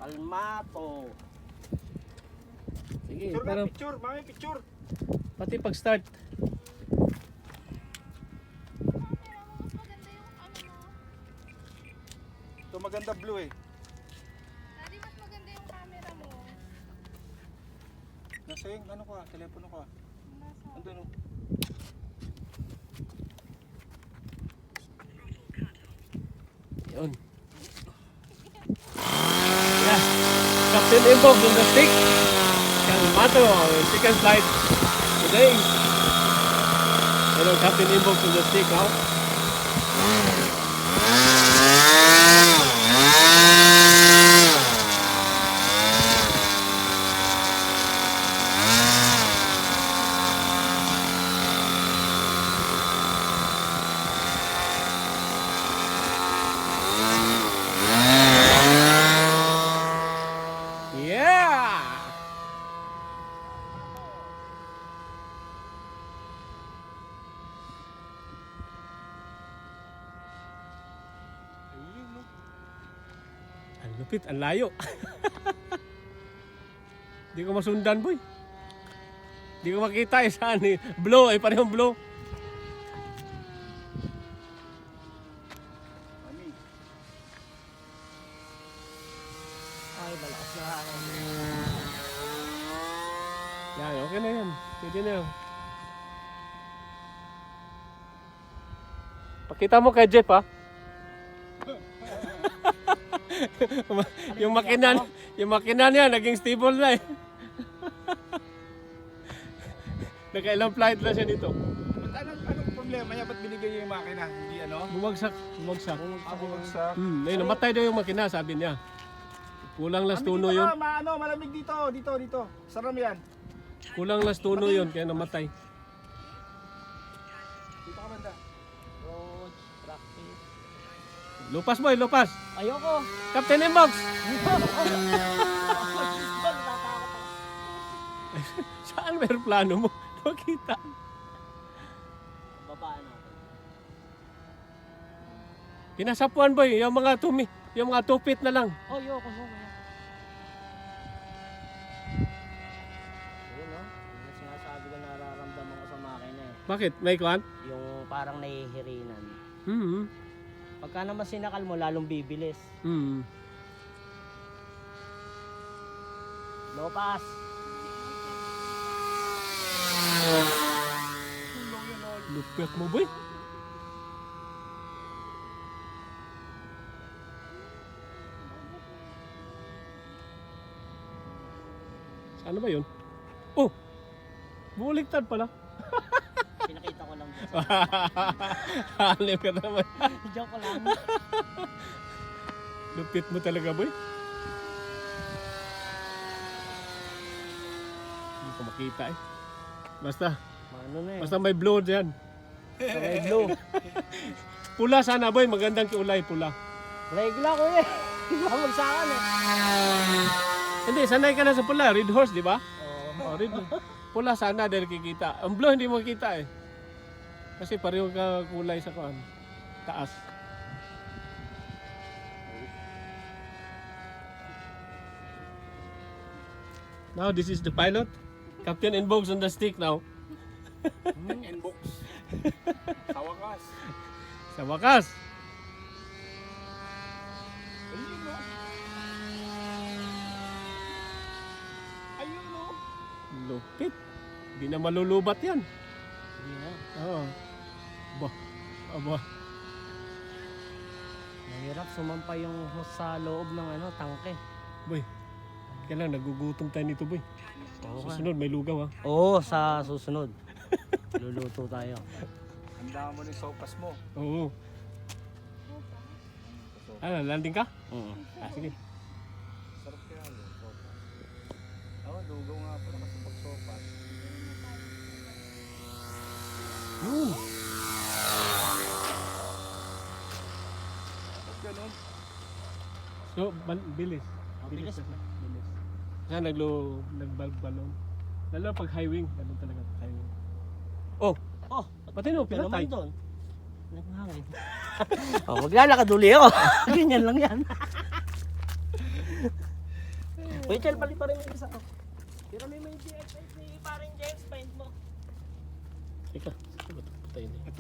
Calmato. Sige, Picture parang nga, picture. Mami, picture. pati pag-start. Ito maganda blue eh. Daddy, mas maganda yung camera mo. Nasa yung ano ko telepono ko Andun oh. Yun. Yeah. Captain Imbog on the stick. Calmato, second flight today. Hello, Captain Imbog on the stick now. Yeah! Ayun no. Ang lupit, ang layo. Hindi ko masundan, boy. Hindi ko makita eh saan eh. Blow, ay parehong blow. Mami. Ay, malakas na ako. Yan, okay na yan. Pwede na yan. Pakita mo kay Jeff, ha? yung makina niya, naging stable na eh. Nakailang flight na siya dito. Anong problema niya? Ba't binigay niya yung makina? Hindi ano? Bumagsak. Ako magsak. Ayun, namatay daw yung makina, sabi niya. Kulang las tuno yun. Malamig dito. Dito. Saram yan. Kulang las tuno yun, kaya namatay. Dito ka banda. Road, practice. Lupas boy, lupas. Ayoko. Captain Inbox! Saan may plano mo? Makita. Babaan natin. Pinasapuan boy, yung mga tupit na lang. Oh, ayoko. Ayun no. Yung sinasabi ko nararamdaman ko sa makina eh. Bakit? May kwan? Yung parang nahihirinan. Pagka naman sinakal mo, lalong bibilis. Lopas. Lupit mo boy. Ano ba yun? Oh! Buliktad pala. Pinakita ko lang. Halim ka naman. Joke ko lang. Lupit mo talaga boy. Hindi ko makita eh. Ano na eh. Basta may blow dyan. May blue. Pula sana boy, magandang kiulay pula. Regla ko eh. Bawag sa akin eh. Hindi, sanay ka na sa pula. Red horse, di ba? Oo. Oh, red. Pula sana dahil kikita. Ang blue hindi mo makita eh. Kasi pareho ka kulay sa kuan. Taas. Now this is the pilot. Captain Inbox on the stick now. Inbox. Sa wakas. Sa wakas. Ayun no. Ayun no. Lupit. Hindi na malulubat yan. Hindi na. Oo. Aba. Mahirap sumampa yung sa loob ng tangke. Boy. Kailan nagugutom tayo nito boy. Susunod may lugaw ha. Oo, sa susunod. Luluto tayo. Handa mo ni sopas mo. Oo. Landing ka? Oo. Sige. Sarap kaya yun, sopas. Lugaw nga pala kasi pag sopas. Yun. Ganun. So, bilis. Bilis. Bilis. Kaya nagbalbalong. Lalo pag high wing, ganun talaga pag high wing. Oh, Oh, pati no, pinatay. naman doon. Naghangin. Maglalakad uli ako. Ganyan lang yan. Rachel, balik pa rin yung isa. Pero may GX8 ni paring James, paint mo. Teka, patayin eh.